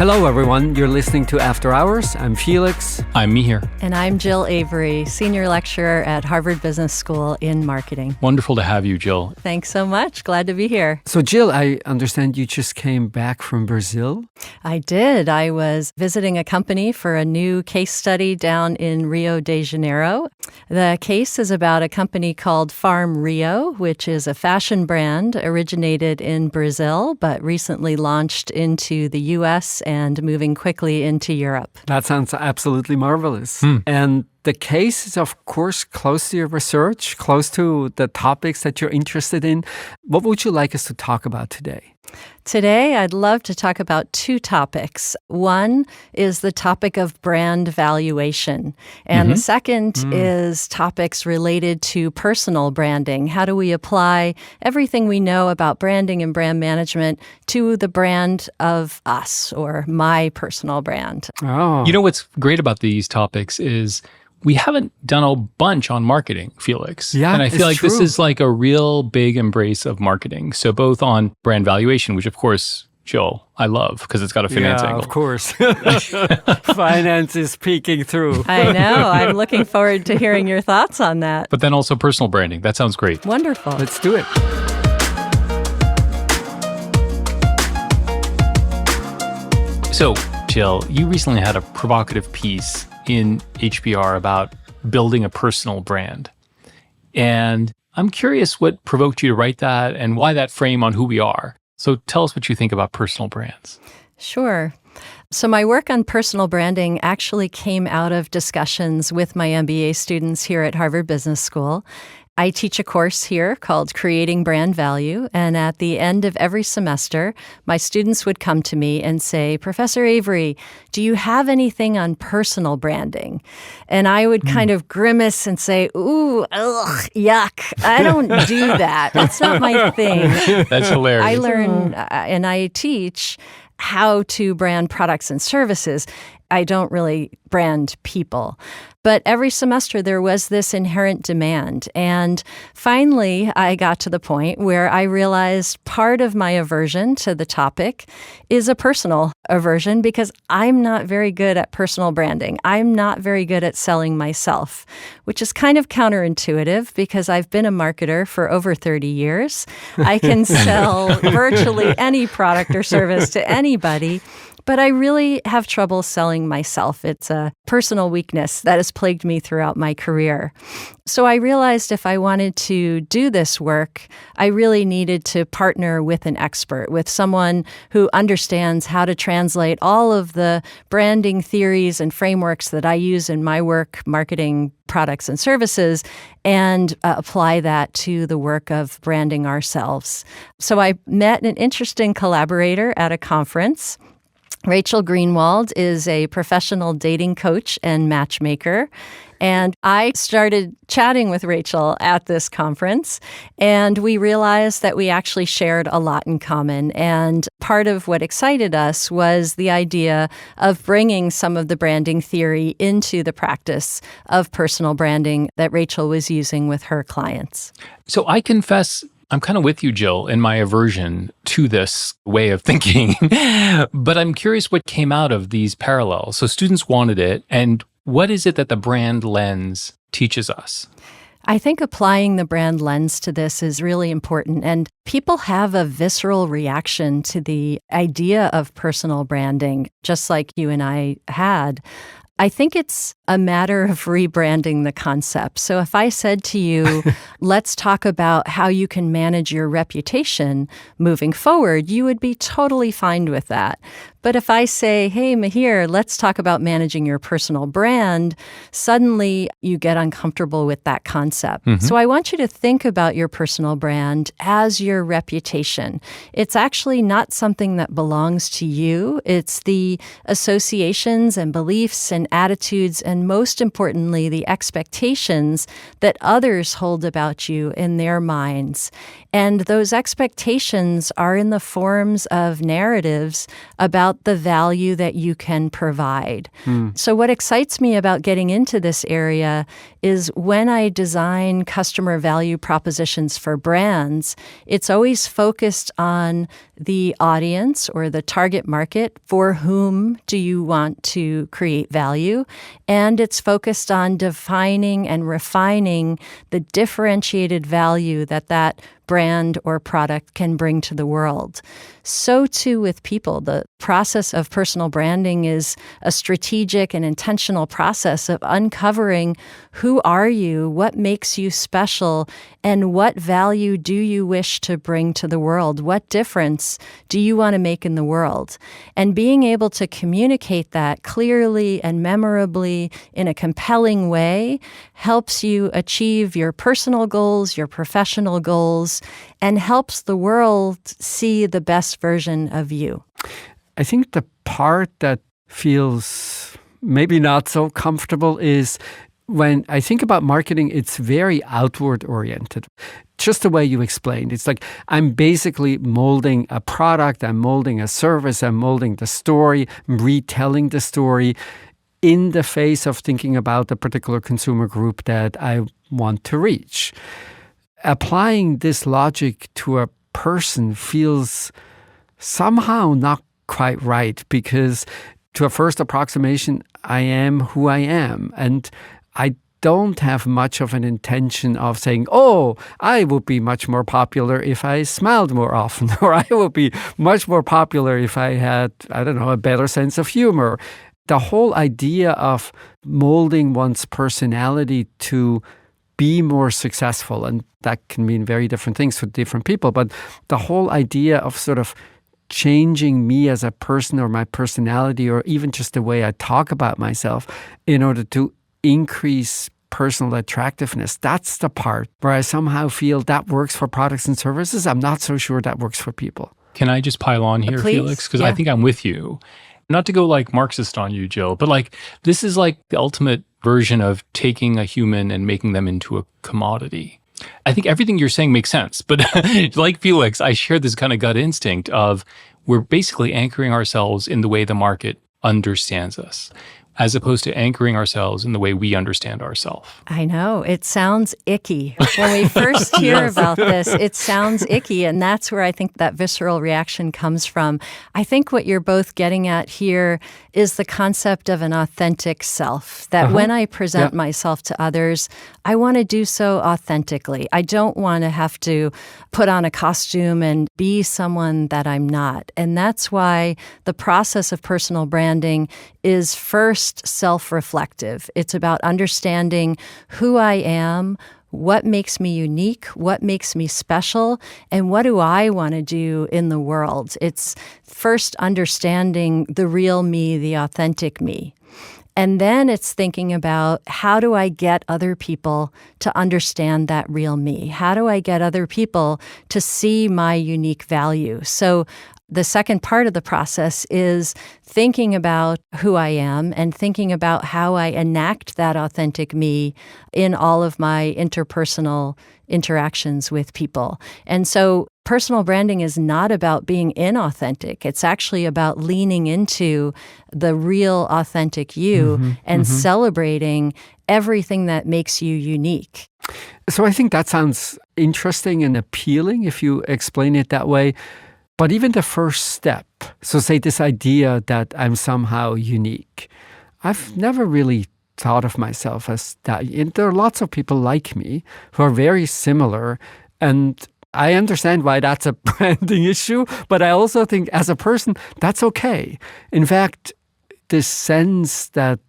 Hello, everyone. You're listening to After Hours. I'm Felix. I'm Mihir. And I'm Jill Avery, Senior Lecturer at Harvard Business School in Marketing. Wonderful to have you, Jill. Thanks so much. Glad to be here. So, Jill, I understand you just came back from Brazil? I did. I was visiting a company for a new case study down in Rio de Janeiro. The case is about a company called Farm Rio, which is a fashion brand originated in Brazil, but recently launched into the U.S. and moving quickly into Europe. That sounds absolutely marvelous. And the case is, of course, close to your research, close to the topics that you're interested in. What would you like us to talk about today? Today, I'd love to talk about two topics. One is the topic of brand valuation, and the second is topics related to personal branding. How do we apply everything we know about branding and brand management to the brand of us or my personal brand? Oh. You know what's great about these topics is we haven't done a bunch on marketing, Felix. Yeah, and I feel like this true. is like a real big embrace of marketing. So both on brand valuation, which of course, Jill, I love because it's got a finance angle. Of course. Finance is peeking through. I know. I'm looking forward to hearing your thoughts on that. But then also personal branding. That sounds great. Wonderful. Let's do it. So, Jill, you recently had a provocative piece in HBR about building a personal brand. And I'm curious what provoked you to write that and why that frame on who we are. So tell us what you think about personal brands. Sure. So my work on personal branding actually came out of discussions with my MBA students here at Harvard Business School. I teach a course here called Creating Brand Value, and at the end of every semester, my students would come to me and say, Professor Avery, do you have anything on personal branding? And I would kind of grimace and say, ooh, ugh, yuck, I don't do that. That's not my thing. That's hilarious. I learn and I teach how to brand products and services. I don't really brand people. But every semester there was this inherent demand. And finally, I got to the point where I realized part of my aversion to the topic is a personal aversion because I'm not very good at personal branding. I'm not very good at selling myself, which is kind of counterintuitive because I've been a marketer for over 30 years. I can sell virtually any product or service to anybody. But I really have trouble selling myself. It's a personal weakness that has plagued me throughout my career. So I realized if I wanted to do this work, I really needed to partner with an expert, with someone who understands how to translate all of the branding theories and frameworks that I use in my work, marketing products and services, and apply that to the work of branding ourselves. So I met an interesting collaborator at a conference. Rachel Greenwald is a professional dating coach and matchmaker. And I started chatting with Rachel at this conference, and we realized that we actually shared a lot in common. And part of what excited us was the idea of bringing some of the branding theory into the practice of personal branding that Rachel was using with her clients. So I confess, I'm kind of with you, Jill, in my aversion to this way of thinking. But I'm curious what came out of these parallels. So students wanted it. And what is it that the brand lens teaches us? I think applying the brand lens to this is really important. And people have a visceral reaction to the idea of personal branding, just like you and I had. I think it's a matter of rebranding the concept. So if I said to you, let's talk about how you can manage your reputation moving forward, you would be totally fine with that. But if I say, hey, Mihir, let's talk about managing your personal brand, suddenly you get uncomfortable with that concept. So I want you to think about your personal brand as your reputation. It's actually not something that belongs to you. It's the associations and beliefs and attitudes and and most importantly, the expectations that others hold about you in their minds. And those expectations are in the forms of narratives about the value that you can provide. So what excites me about getting into this area is when I design customer value propositions for brands, it's always focused on the audience or the target market. For whom do you want to create value? And it's focused on defining and refining the differentiated value that brand or product can bring to the world. So too with people. The process of personal branding is a strategic and intentional process of uncovering who are you, what makes you special, and what value do you wish to bring to the world? What difference do you want to make in the world? And being able to communicate that clearly and memorably in a compelling way helps you achieve your personal goals, your professional goals, and helps the world see the best version of you. I think the part that feels maybe not so comfortable is when I think about marketing, it's very outward oriented. Just the way you explained. It's like I'm basically molding a product, I'm molding a service, I'm molding the story, I'm retelling the story in the face of thinking about the particular consumer group that I want to reach. Applying this logic to a person feels somehow not quite right, because to a first approximation, I am who I am. And I don't have much of an intention of saying, oh, I would be much more popular if I smiled more often, or I would be much more popular if I had, I don't know, a better sense of humor. The whole idea of molding one's personality to be more successful, and that can mean very different things for different people, but the whole idea of sort of changing me as a person or my personality or even just the way I talk about myself in order to increase personal attractiveness, that's the part where I somehow feel that works for products and services. I'm not so sure that works for people. Can I just pile on here, Please? Felix? Because I think I'm with you. Not to go like Marxist on you, Jill, but like this is like the ultimate version of taking a human and making them into a commodity. I think everything you're saying makes sense, but like Felix, I share this kind of gut instinct of we're basically anchoring ourselves in the way the market understands us, as opposed to anchoring ourselves in the way we understand ourselves. I know. It sounds icky. When we first hear about this, it sounds icky. And that's where I think that visceral reaction comes from. I think what you're both getting at here is the concept of an authentic self, that when I present myself to others, I want to do so authentically. I don't want to have to put on a costume and be someone that I'm not. And that's why the process of personal branding is first self-reflective. It's about understanding who I am, what makes me unique, what makes me special, and what do I want to do in the world. It's first understanding the real me, the authentic me. And then it's thinking about how do I get other people to understand that real me? How do I get other people to see my unique value? So the second part of the process is thinking about who I am and thinking about how I enact that authentic me in all of my interpersonal interactions with people. And so personal branding is not about being inauthentic. It's actually about leaning into the real authentic you and celebrating everything that makes you unique. So I think that sounds interesting and appealing if you explain it that way. But even the first step, so say this idea that I'm somehow unique, I've never really thought of myself as that. And there are lots of people like me who are very similar, and I understand why that's a branding issue, but I also think as a person, that's okay. In fact, this sense that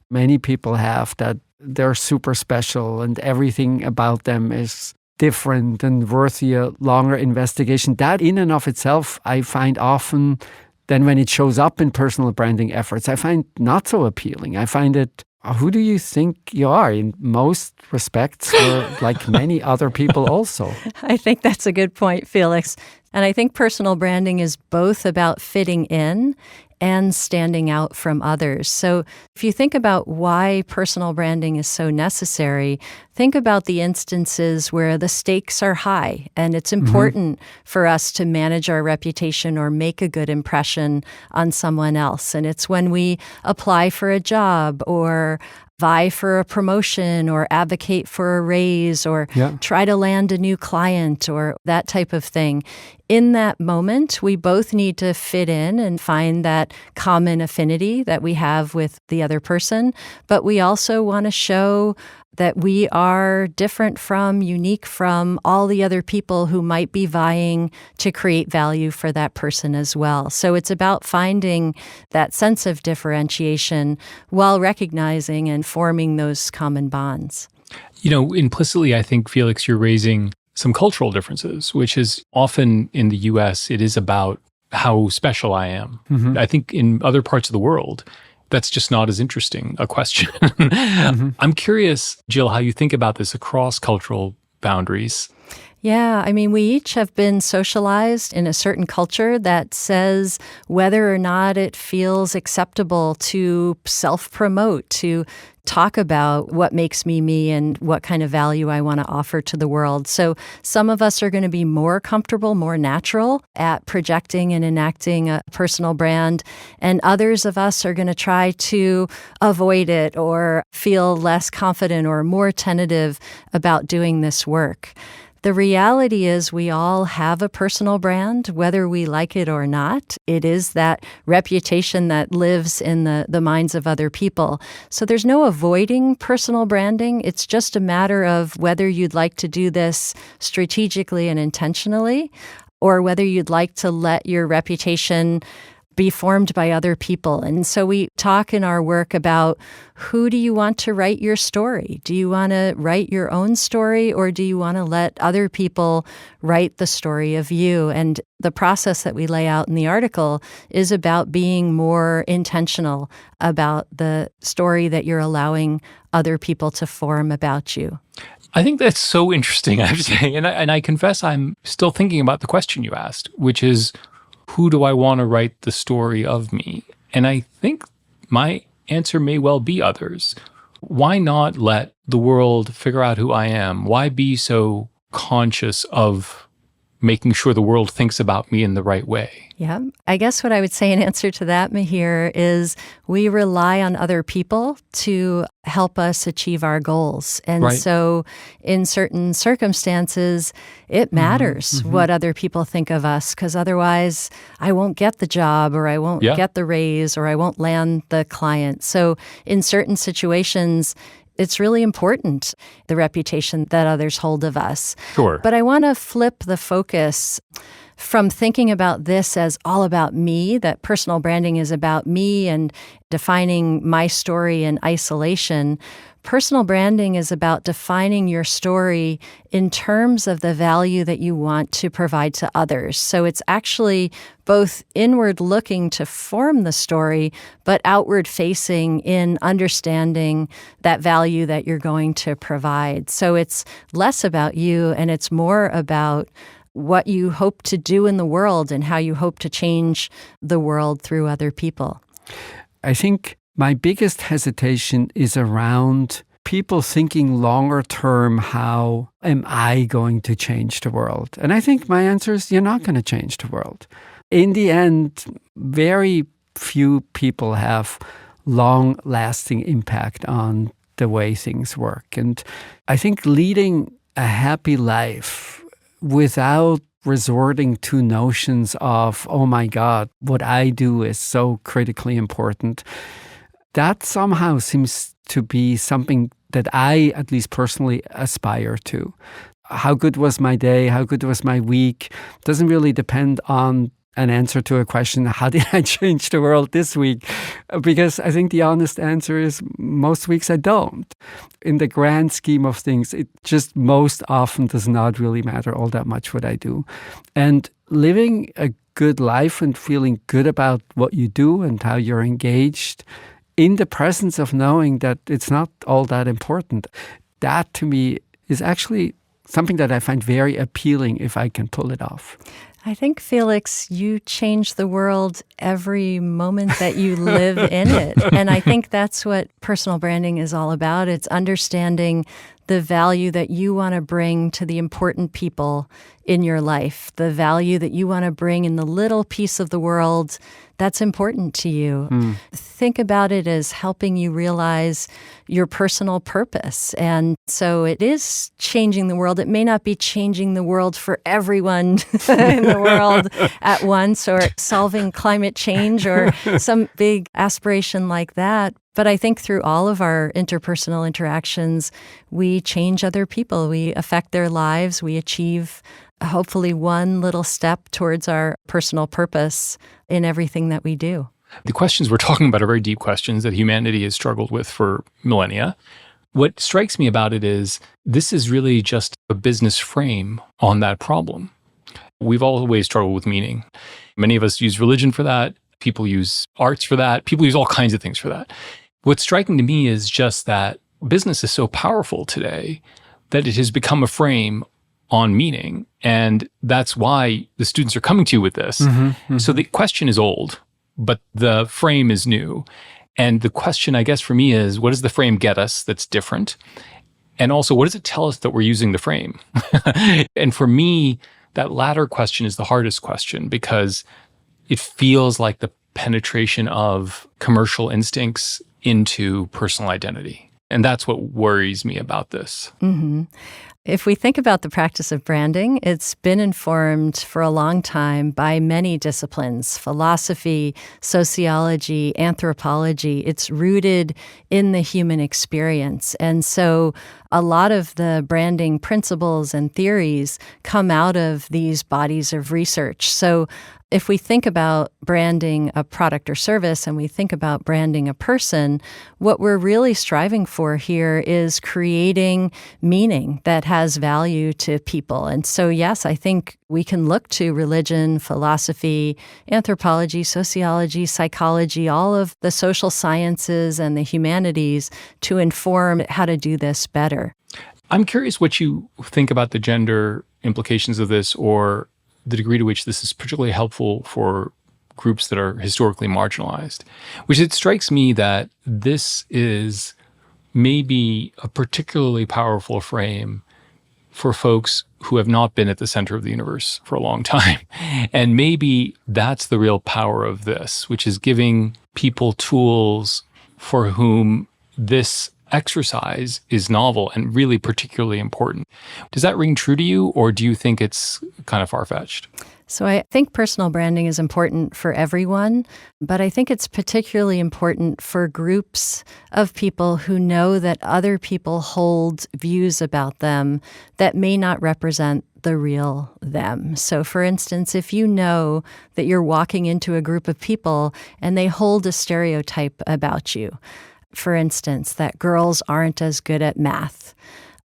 many people have that they're super special and everything about them is different and worthy a longer investigation, that in and of itself, I find often, then when it shows up in personal branding efforts, I find not so appealing. I find it, who do you think you are? In most respects, you're like many other people also. I think that's a good point, Felix. And I think personal branding is both about fitting in and standing out from others. So if you think about why personal branding is so necessary, think about the instances where the stakes are high and it's important for us to manage our reputation or make a good impression on someone else. And it's when we apply for a job or vie for a promotion or advocate for a raise or try to land a new client or that type of thing. In that moment, we both need to fit in and find that common affinity that we have with the other person, but we also want to show that we are different from, unique from all the other people who might be vying to create value for that person as well. So it's about finding that sense of differentiation while recognizing and forming those common bonds. Implicitly, I think, Felix, you're raising some cultural differences, which is often in the US, it is about how special I am. I think in other parts of the world, that's just not as interesting a question. I'm curious, Jill, how you think about this across cultural boundaries. Yeah, I mean, we each have been socialized in a certain culture that says whether or not it feels acceptable to self-promote, to talk about what makes me me and what kind of value I want to offer to the world. So some of us are going to be more comfortable, more natural at projecting and enacting a personal brand, and others of us are going to try to avoid it or feel less confident or more tentative about doing this work. The reality is we all have a personal brand, whether we like it or not. It is that reputation that lives in the minds of other people. So there's no avoiding personal branding. It's just a matter of whether you'd like to do this strategically and intentionally, or whether you'd like to let your reputation be formed by other people. And so we talk in our work about who do you want to write your story? Do you want to write your own story, or do you want to let other people write the story of you? And the process that we lay out in the article is about being more intentional about the story that you're allowing other people to form about you. I think that's so interesting, I have to say. And I confess I'm still thinking about the question you asked, which is, who do I want to write the story of me? And I think my answer may well be others. Why not let the world figure out who I am? Why be so conscious of making sure the world thinks about me in the right way? Yeah, I guess what I would say in answer to that, Mihir, is we rely on other people to help us achieve our goals. And so in certain circumstances, it matters what other people think of us, because otherwise I won't get the job, or I won't get the raise, or I won't land the client. So in certain situations, it's really important, the reputation that others hold of us. Sure. But I want to flip the focus from thinking about this as all about me, that personal branding is about me and defining my story in isolation. Personal branding is about defining your story in terms of the value that you want to provide to others. So it's actually both inward looking to form the story, but outward facing in understanding that value that you're going to provide. So it's less about you and it's more about what you hope to do in the world and how you hope to change the world through other people. I think my biggest hesitation is around people thinking longer term, how am I going to change the world? And I think my answer is, you're not going to change the world. In the end, very few people have long-lasting impact on the way things work. And I think leading a happy life without resorting to notions of, oh my God, what I do is so critically important, that somehow seems to be something that I, at least personally, aspire to. How good was my day? How good was my week? Doesn't really depend on an answer to a question, how did I change the world this week? Because I think the honest answer is most weeks I don't. In the grand scheme of things, it just most often does not really matter all that much what I do. And living a good life and feeling good about what you do and how you're engaged in the presence of knowing that it's not all that important, that to me is actually something that I find very appealing if I can pull it off. I think, Felix, you change the world every moment that you live in it. And I think that's what personal branding is all about. It's understanding the value that you want to bring to the important people in your life, the value that you want to bring in the little piece of the world that's important to you. Think about it as helping you realize your personal purpose. And so it is changing the world. It may not be changing the world for everyone in the world at once, or solving climate change or some big aspiration like that. But I think through all of our interpersonal interactions, we change other people. We affect their lives. We achieve hopefully one little step towards our personal purpose in everything that we do. The questions we're talking about are very deep questions that humanity has struggled with for millennia. What strikes me about it is this is really just a business frame on that problem. We've always struggled with meaning. Many of us use religion for that. People use arts for that. People use all kinds of things for that. What's striking to me is just that business is so powerful today that it has become a frame on meaning. And that's why the students are coming to you with this. So the question is old, but the frame is new. And the question, I guess, for me is, what does the frame get us that's different? And also, what does it tell us that we're using the frame? And for me, that latter question is the hardest question, because it feels like the penetration of commercial instincts into personal identity. And that's what worries me about this. If we think about the practice of branding, it's been informed for a long time by many disciplines: philosophy, sociology, anthropology. It's rooted in the human experience. And so a lot of the branding principles and theories come out of these bodies of research. So if we think about branding a product or service and we think about branding a person, what we're really striving for here is creating meaning that has value to people. And so, yes, I think we can look to religion, philosophy, anthropology, sociology, psychology, all of the social sciences and the humanities to inform how to do this better. I'm curious what you think about the gender implications of this, or the degree to which this is particularly helpful for groups that are historically marginalized, which it strikes me that this is maybe a particularly powerful frame for folks who have not been at the center of the universe for a long time. And maybe that's the real power of this, which is giving people tools for whom this exercise is novel and really particularly important. Does that ring true to you, or do you think it's kind of far-fetched? So I think personal branding is important for everyone, but I think it's particularly important for groups of people who know that other people hold views about them that may not represent the real them. So for instance, if you know that you're walking into a group of people and they hold a stereotype about you, for instance, that girls aren't as good at math,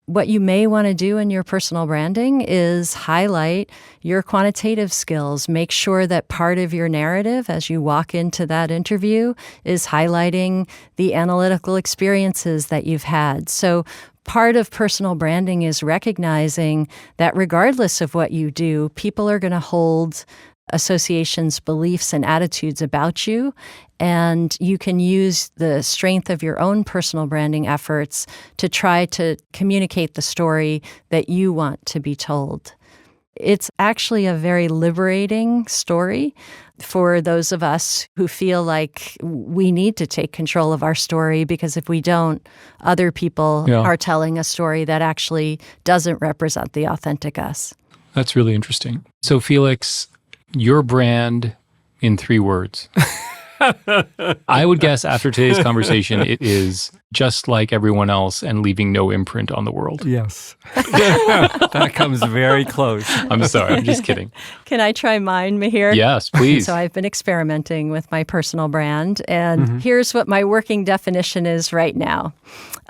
what you may want to do in your personal branding is highlight your quantitative skills. Make sure that part of your narrative as you walk into that interview is highlighting the analytical experiences that you've had. So part of personal branding is recognizing that regardless of what you do, people are going to hold associations, beliefs, and attitudes about you. And you can use the strength of your own personal branding efforts to try to communicate the story that you want to be told. It's actually a very liberating story for those of us who feel like we need to take control of our story, because if we don't, other people are telling a story that actually doesn't represent the authentic us. That's really interesting. So Felix, your brand in 3 words. I would guess after today's conversation, it is just like everyone else and leaving no imprint on the world. Yes. That comes very close. I'm sorry. I'm just kidding. Can I try mine, Mihir? Yes, please. So I've been experimenting with my personal brand, and here's what my working definition is right now.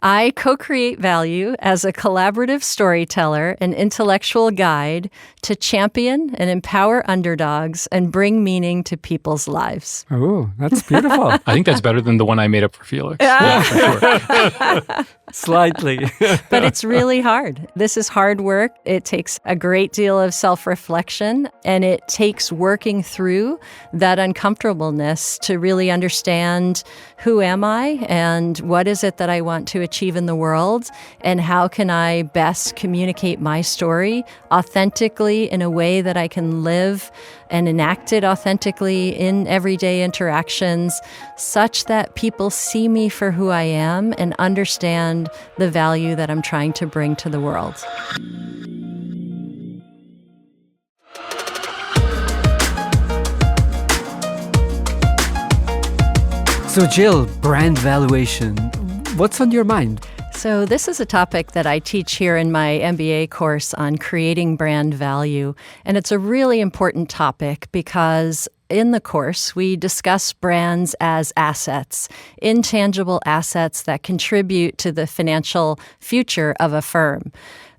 I co-create value as a collaborative storyteller and intellectual guide to champion and empower underdogs and bring meaning to people's lives. Oh, that's beautiful. I think that's better than the one I made up for Felix. Yeah, for sure. Slightly. But it's really hard. This is hard work. It takes a great deal of self-reflection, and it takes working through that uncomfortableness to really understand who am I and what is it that I want to achieve in the world, and how can I best communicate my story authentically in a way that I can live and enact it authentically in everyday interactions, such that people see me for who I am and understand the value that I'm trying to bring to the world. So Jill, brand valuation, what's on your mind? So this is a topic that I teach here in my MBA course on creating brand value. And it's a really important topic because in the course, we discuss brands as assets, intangible assets that contribute to the financial future of a firm.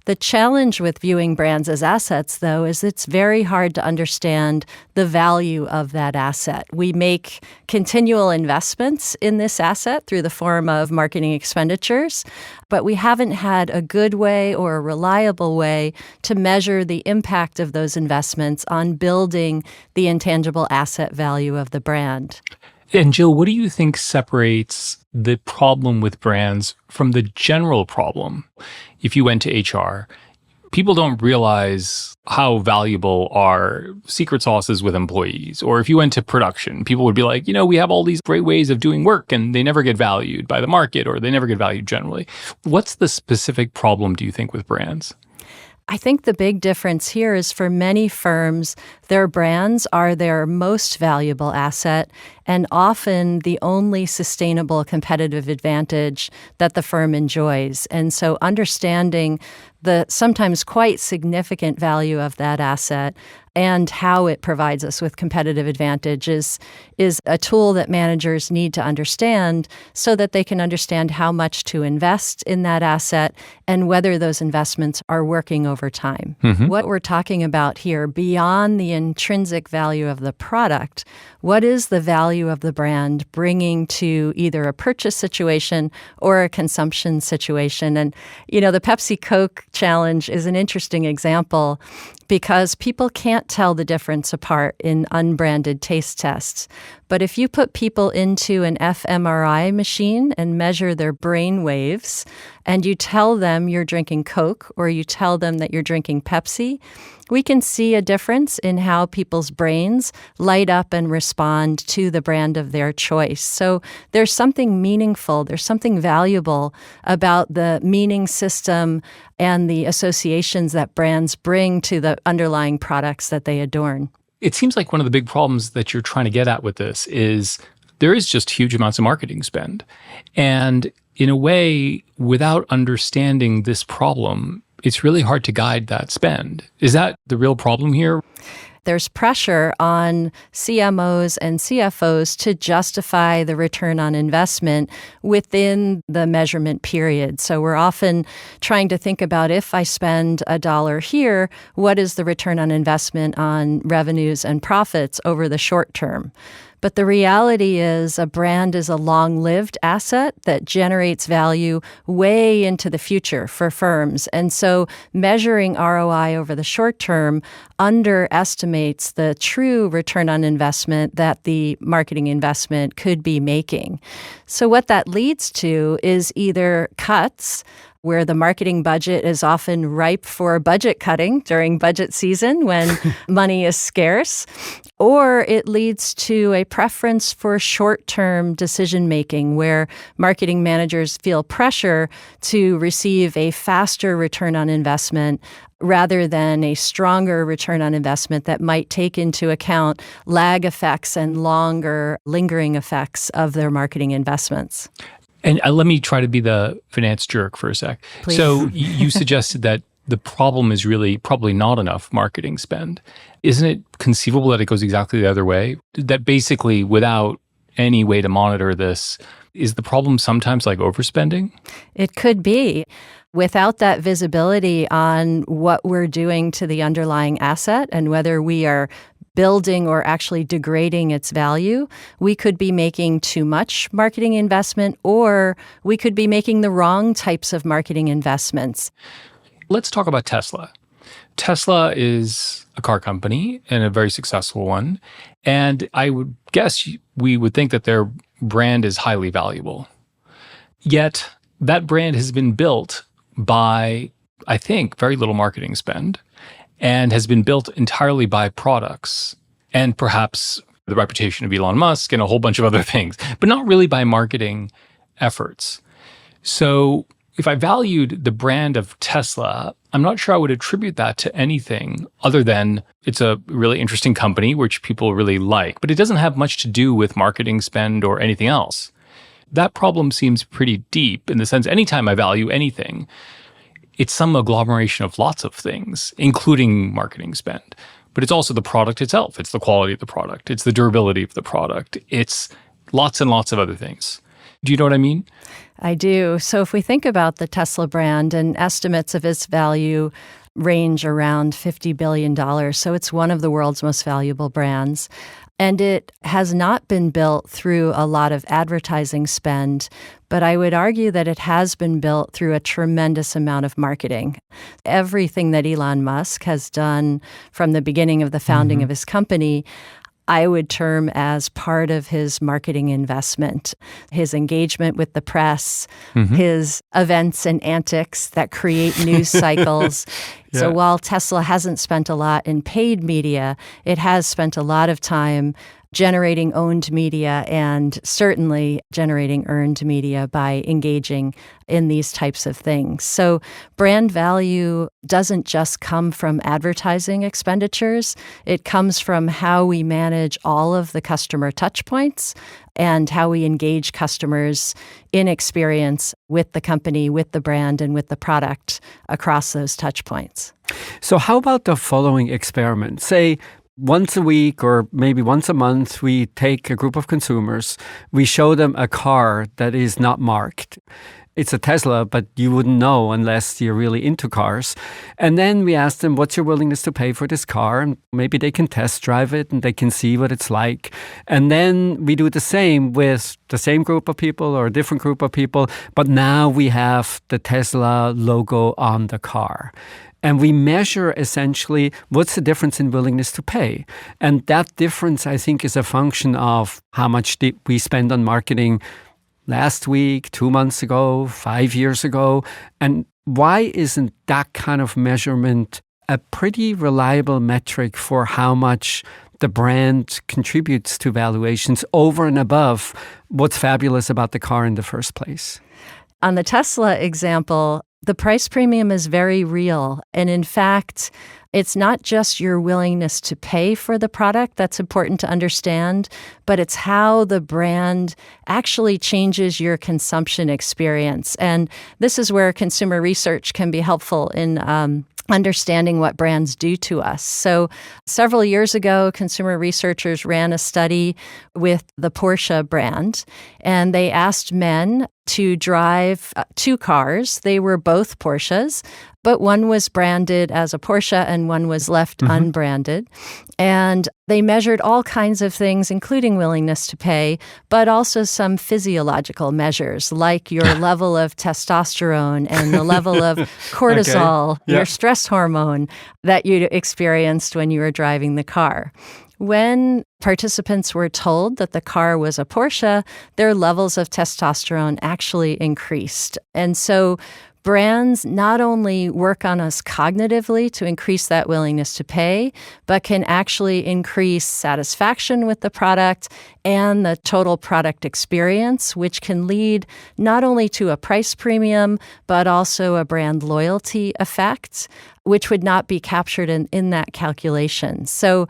The challenge with viewing brands as assets, though, is it's very hard to understand the value of that asset. We make continual investments in this asset through the form of marketing expenditures, but we haven't had a good way or a reliable way to measure the impact of those investments on building the intangible asset value of the brand. And Jill, what do you think separates the problem with brands from the general problem? If you went to HR, people don't realize how valuable are secret sauces with employees. Or if you went to production, people would be like, we have all these great ways of doing work and they never get valued by the market, or they never get valued generally. What's the specific problem, do you think, with brands? I think the big difference here is for many firms, their brands are their most valuable asset and often the only sustainable competitive advantage that the firm enjoys. And so understanding the sometimes quite significant value of that asset and how it provides us with competitive advantage is a tool that managers need to understand so that they can understand how much to invest in that asset and whether those investments are working over time. Mm-hmm. What we're talking about here, beyond the intrinsic value of the product, what is the value of the brand bringing to either a purchase situation or a consumption situation? And, the Pepsi-Coke challenge is an interesting example because people can't tell the difference apart in unbranded taste tests. But if you put people into an fMRI machine and measure their brain waves, and you tell them you're drinking Coke or you tell them that you're drinking Pepsi, we can see a difference in how people's brains light up and respond to the brand of their choice. So there's something meaningful, there's something valuable about the meaning system and the associations that brands bring to the underlying products that they adorn. It seems like one of the big problems that you're trying to get at with this is there is just huge amounts of marketing spend. And in a way, without understanding this problem, it's really hard to guide that spend. Is that the real problem here? There's pressure on CMOs and CFOs to justify the return on investment within the measurement period. So we're often trying to think about, if I spend $1 here, what is the return on investment on revenues and profits over the short term? But the reality is a brand is a long-lived asset that generates value way into the future for firms. And so measuring ROI over the short term underestimates the true return on investment that the marketing investment could be making. So what that leads to is either cuts, where the marketing budget is often ripe for budget cutting during budget season when money is scarce, or it leads to a preference for short-term decision-making where marketing managers feel pressure to receive a faster return on investment rather than a stronger return on investment that might take into account lag effects and longer lingering effects of their marketing investments. And let me try to be the finance jerk for a sec. Please. So you suggested that the problem is really probably not enough marketing spend. Isn't it conceivable that it goes exactly the other way? That basically, without any way to monitor this, is the problem sometimes like overspending? It could be. Without that visibility on what we're doing to the underlying asset and whether we are building or actually degrading its value, we could be making too much marketing investment, or we could be making the wrong types of marketing investments. Let's talk about Tesla. Tesla is a car company and a very successful one. And I would guess we would think that their brand is highly valuable. Yet that brand has been built by, I think, very little marketing spend, and has been built entirely by products and perhaps the reputation of Elon Musk and a whole bunch of other things, but not really by marketing efforts. So if I valued the brand of Tesla, I'm not sure I would attribute that to anything other than it's a really interesting company, which people really like, but it doesn't have much to do with marketing spend or anything else. That problem seems pretty deep in the sense anytime I value anything, it's some agglomeration of lots of things, including marketing spend. But it's also the product itself. It's the quality of the product. It's the durability of the product. It's lots and lots of other things. Do you know what I mean? I do. So if we think about the Tesla brand, and estimates of its value range around $50 billion. So it's one of the world's most valuable brands. And it has not been built through a lot of advertising spend, but I would argue that it has been built through a tremendous amount of marketing. Everything that Elon Musk has done from the beginning of the founding of his company, I would term as part of his marketing investment. His engagement with the press, his events and antics that create news cycles. Yeah. So while Tesla hasn't spent a lot in paid media, it has spent a lot of time generating owned media and certainly generating earned media by engaging in these types of things. So brand value doesn't just come from advertising expenditures. It comes from how we manage all of the customer touch points and how we engage customers in experience with the company, with the brand, and with the product across those touch points. So how about the following experiment? Say, once a week or maybe once a month, we take a group of consumers, we show them a car that is not marked. It's a Tesla, but you wouldn't know unless you're really into cars. And then we ask them, what's your willingness to pay for this car? And maybe they can test drive it and they can see what it's like. And then we do the same with the same group of people or a different group of people, but now we have the Tesla logo on the car. And we measure essentially what's the difference in willingness to pay. And that difference, I think, is a function of how much did we spend on marketing last week, 2 months ago, 5 years ago. And why isn't that kind of measurement a pretty reliable metric for how much the brand contributes to valuations over and above what's fabulous about the car in the first place? On the Tesla example, the price premium is very real. And in fact, it's not just your willingness to pay for the product that's important to understand, but it's how the brand actually changes your consumption experience. And this is where consumer research can be helpful in understanding what brands do to us. So several years ago, consumer researchers ran a study with the Porsche brand, and they asked men to drive 2 cars. They were both Porsches, but one was branded as a Porsche and one was left unbranded. And they measured all kinds of things, including willingness to pay, but also some physiological measures like your level of testosterone and the level of cortisol, your stress hormone that you experienced when you were driving the car. When participants were told that the car was a Porsche, their levels of testosterone actually increased. And so brands not only work on us cognitively to increase that willingness to pay, but can actually increase satisfaction with the product and the total product experience, which can lead not only to a price premium, but also a brand loyalty effect, which would not be captured in that calculation. So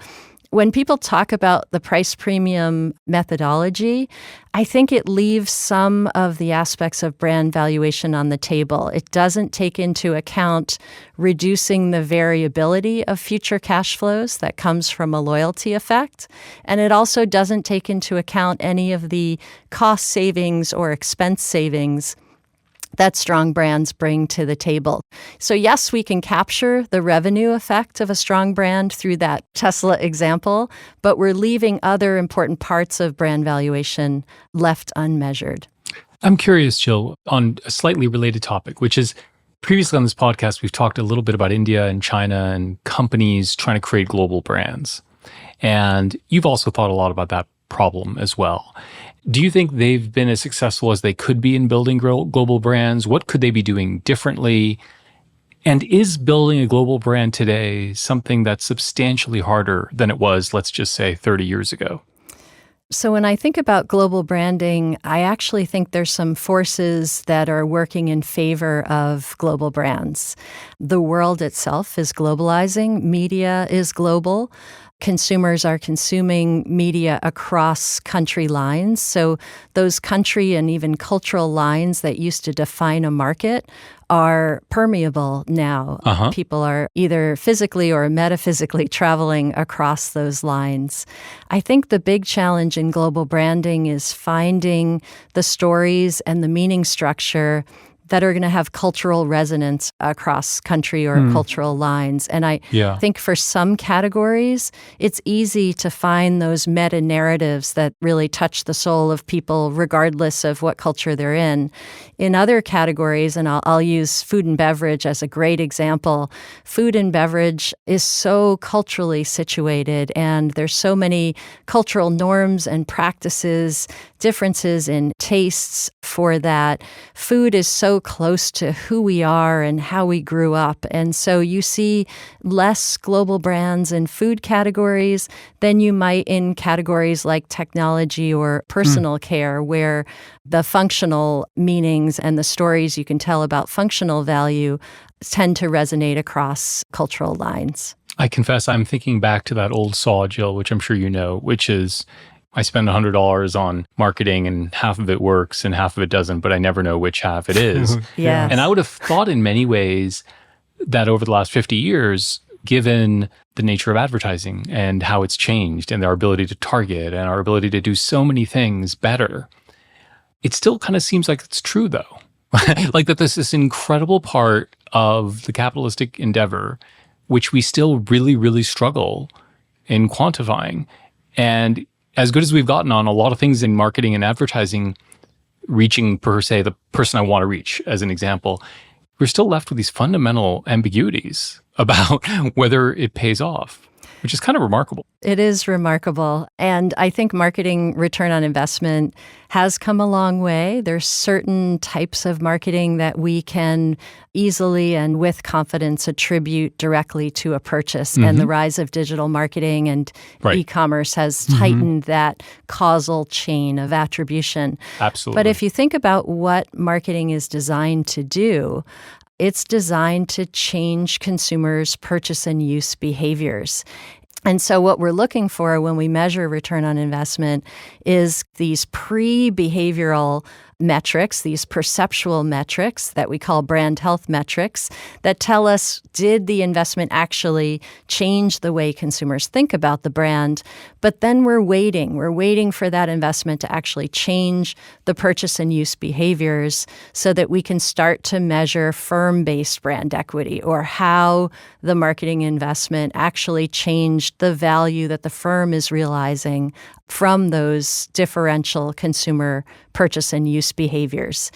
when people talk about the price premium methodology, I think it leaves some of the aspects of brand valuation on the table. It doesn't take into account reducing the variability of future cash flows that comes from a loyalty effect. And it also doesn't take into account any of the cost savings or expense savings that strong brands bring to the table. So yes, we can capture the revenue effect of a strong brand through that Tesla example, but we're leaving other important parts of brand valuation left unmeasured. I'm curious, Jill, on a slightly related topic, which is previously on this podcast, we've talked a little bit about India and China and companies trying to create global brands. And you've also thought a lot about that problem as well. Do you think they've been as successful as they could be in building global brands? What could they be doing differently? And is building a global brand today something that's substantially harder than it was, let's just say, 30 years ago? So when I think about global branding, I actually think there's some forces that are working in favor of global brands. The world itself is globalizing. Media is global. Consumers are consuming media across country lines. So those country and even cultural lines that used to define a market are permeable now. People are either physically or metaphysically traveling across those lines. I think the big challenge in global branding is finding the stories and the meaning structure that are going to have cultural resonance across country or cultural lines. And I think for some categories, it's easy to find those meta-narratives that really touch the soul of people regardless of what culture they're in. In other categories, and I'll use food and beverage as a great example, food and beverage is so culturally situated, and there's so many cultural norms and practices, differences in tastes for that. Food is so close to who we are and how we grew up. And so you see less global brands in food categories than you might in categories like technology or personal care, where the functional meanings and the stories you can tell about functional value tend to resonate across cultural lines. I confess I'm thinking back to that old saw, Jill, which I'm sure you know, which is I spend $100 on marketing and half of it works and half of it doesn't, but I never know which half it is. Yes. And I would have thought in many ways that over the last 50 years, given the nature of advertising and how it's changed and our ability to target and our ability to do so many things better, it still kind of seems like it's true though. Like that this incredible part of the capitalistic endeavor, which we still really, really struggle in quantifying. And as good as we've gotten on a lot of things in marketing and advertising, reaching per se the person I want to reach, as an example, we're still left with these fundamental ambiguities about whether it pays off, which is kind of remarkable. It is remarkable. And I think marketing return on investment has come a long way. There's certain types of marketing that we can easily and with confidence attribute directly to a purchase. And the rise of digital marketing and e-commerce has tightened that causal chain of attribution. Absolutely. But if you think about what marketing is designed to do, it's designed to change consumers' purchase and use behaviors. And so what we're looking for when we measure return on investment is these pre-behavioral metrics, these perceptual metrics that we call brand health metrics that tell us, did the investment actually change the way consumers think about the brand? But then we're waiting for that investment to actually change the purchase and use behaviors so that we can start to measure firm-based brand equity, or how the marketing investment actually changed the value that the firm is realizing from those differential consumer purchase and use behaviors.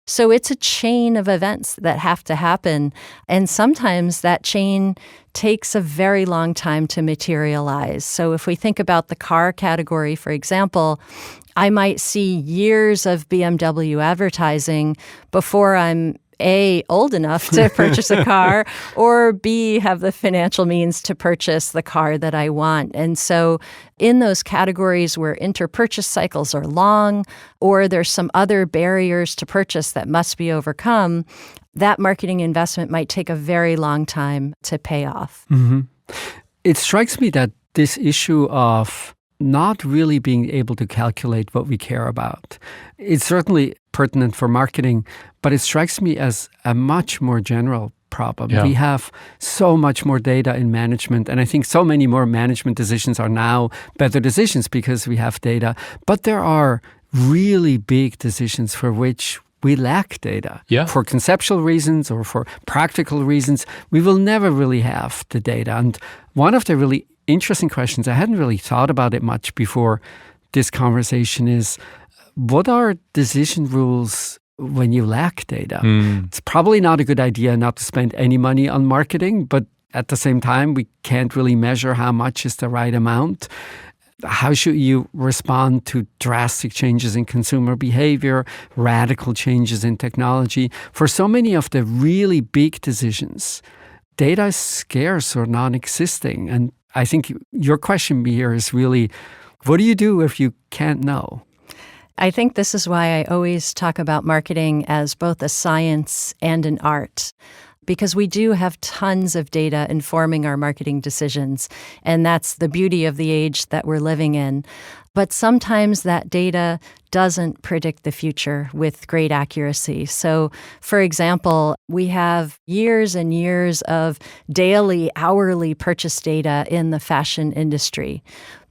So it's a chain of events that have to happen. And sometimes that chain takes a very long time to materialize. So if we think about the car category, for example, I might see years of BMW advertising before I'm A, old enough to purchase a car, or B, have the financial means to purchase the car that I want. And so in those categories where inter-purchase cycles are long, or there's some other barriers to purchase that must be overcome, that marketing investment might take a very long time to pay off. It strikes me that this issue of not really being able to calculate what we care about, it's certainly pertinent for marketing, but it strikes me as a much more general problem. We have so much more data in management, and I think so many more management decisions are now better decisions because we have data. But there are really big decisions for which we lack data. Yeah. For conceptual reasons or for practical reasons, we will never really have the data. And one of the really interesting questions, I hadn't really thought about it much before this conversation, is what are decision rules when you lack data? It's probably not a good idea not to spend any money on marketing, but at the same time, we can't really measure how much is the right amount. How should you respond to drastic changes in consumer behavior, radical changes in technology? For so many of the really big decisions, data is scarce or non-existing. And I think your question, Mihir, is really, what do you do if you can't know? I think this is why I always talk about marketing as both a science and an art, because we do have tons of data informing our marketing decisions, and that's the beauty of the age that we're living in. But sometimes that data doesn't predict the future with great accuracy. So, for example, we have years and years of daily, hourly purchase data in the fashion industry.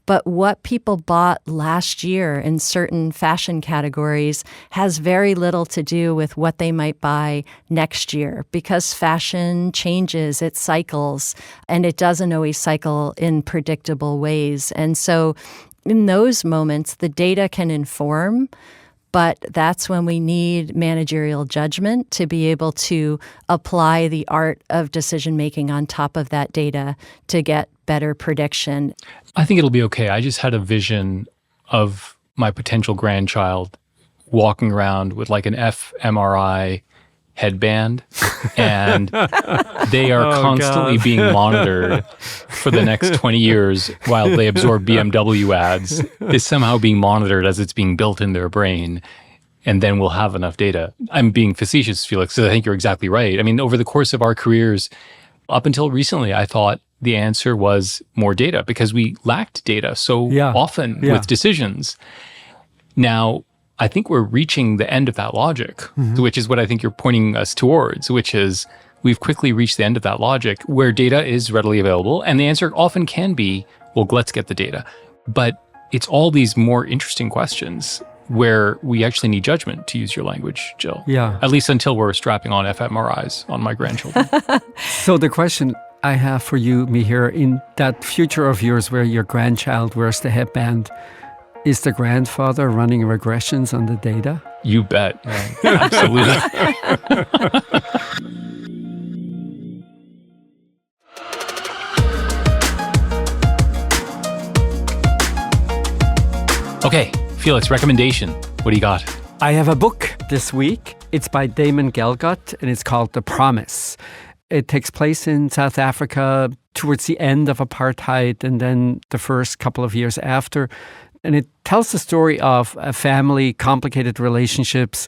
But what people bought last year in certain fashion categories has very little to do with what they might buy next year, because fashion changes, it cycles, and it doesn't always cycle in predictable ways. And so in those moments, the data can inform, but that's when we need managerial judgment to be able to apply the art of decision-making on top of that data to get better prediction. I think it'll be okay. I just had a vision of my potential grandchild walking around with like an fMRI headband, and they are constantly being monitored for the next 20 years while they absorb BMW ads. Is somehow being monitored as it's being built in their brain, and then we'll have enough data. I'm being facetious, Felix, because I think you're exactly right. I mean, over the course of our careers, up until recently, I thought the answer was more data because we lacked data so often with decisions. Now, I think we're reaching the end of that logic, which is what I think you're pointing us towards, which is we've quickly reached the end of that logic where data is readily available. And the answer often can be, well, let's get the data. But it's all these more interesting questions where we actually need judgment, to use your language, Jill. Yeah. At least until we're strapping on fMRIs on my grandchildren. So the question I have for you, Mihir, in that future of yours where your grandchild wears the headband, is the grandfather running regressions on the data? You bet, man. Absolutely. Okay, Felix, recommendation. What do you got? I have a book this week. It's by Damon Galgut, and it's called The Promise. It takes place in South Africa towards the end of apartheid and then the first couple of years after. And it tells the story of a family, complicated relationships.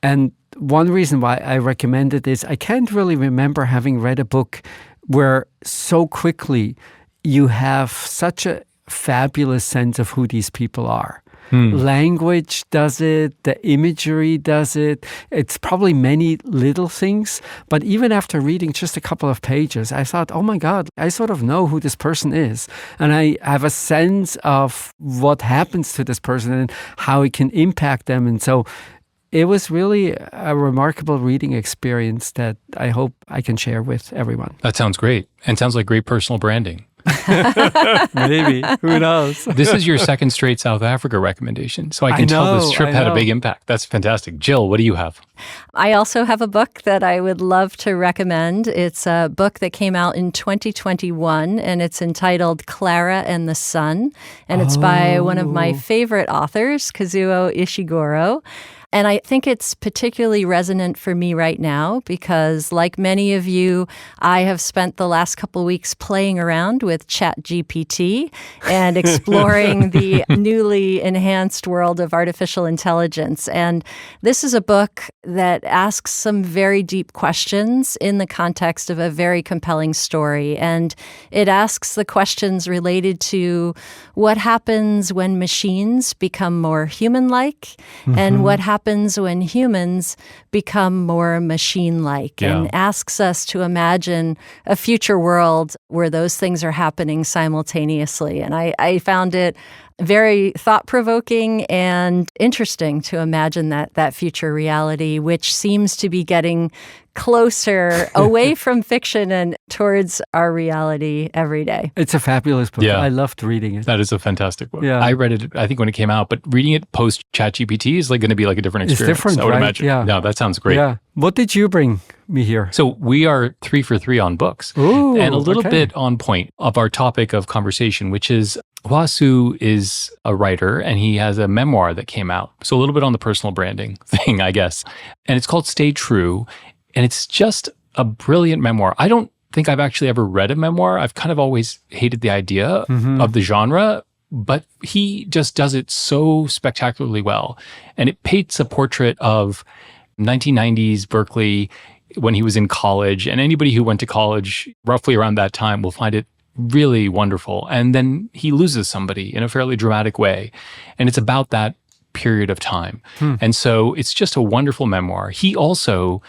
And one reason why I recommend it is I can't really remember having read a book where so quickly you have such a fabulous sense of who these people are. Language does it, the imagery does it. It's probably many little things. But even after reading just a couple of pages, I thought, oh my God, I sort of know who this person is. And I have a sense of what happens to this person and how it can impact them. And so it was really a remarkable reading experience that I hope I can share with everyone. That sounds great. And sounds like great personal branding. Maybe. Who knows? This is your second straight South Africa recommendation. So I can tell this trip had a big impact. That's fantastic. Jill, what do you have? I also have a book that I would love to recommend. It's a book that came out in 2021, and it's entitled Clara and the Sun. And it's by one of my favorite authors, Kazuo Ishiguro. And I think it's particularly resonant for me right now because, like many of you, I have spent the last couple of weeks playing around with ChatGPT and exploring the newly enhanced world of artificial intelligence. And this is a book that asks some very deep questions in the context of a very compelling story. And it asks the questions related to what happens when machines become more human-like and what happens when humans become more machine-like, and asks us to imagine a future world where those things are happening simultaneously. And I found it very thought-provoking and interesting to imagine that future reality, which seems to be getting closer away from fiction and towards our reality every day. It's a fabulous book. Yeah. I loved reading it. That is a fantastic book. Yeah. I read it, I think, when it came out, but reading it post ChatGPT is like going to be like a different It's experience. different, I would right? imagine. Yeah. No, that sounds great. Yeah. What did you bring me here? So we are 3 for 3 on books. Ooh, and a little okay. bit on point of our topic of conversation, which is Hua-Su is a writer and he has a memoir that came out. So a little bit on the personal branding thing, I guess. And it's called Stay True. And it's just a brilliant memoir. I don't think I've actually ever read a memoir. I've kind of always hated the idea of the genre, but he just does it so spectacularly well. And it paints a portrait of 1990s Berkeley when he was in college. And anybody who went to college roughly around that time will find it really wonderful. And then he loses somebody in a fairly dramatic way. And it's about that period of time. And so it's just a wonderful memoir. He also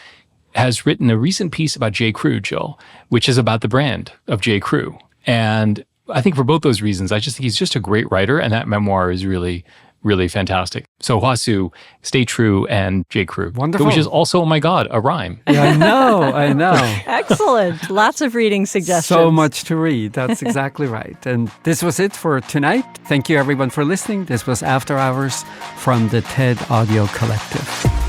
has written a recent piece about J. Crew, Jill, which is about the brand of J. Crew. And I think for both those reasons, I just think he's just a great writer, and that memoir is really, really fantastic. So Hua-Su, Stay True, and J. Crew. Wonderful. Which is also, oh my God, a rhyme. Yeah, I know. Excellent. Lots of reading suggestions. So much to read. That's exactly right. And this was it for tonight. Thank you everyone for listening. This was After Hours from the TED Audio Collective.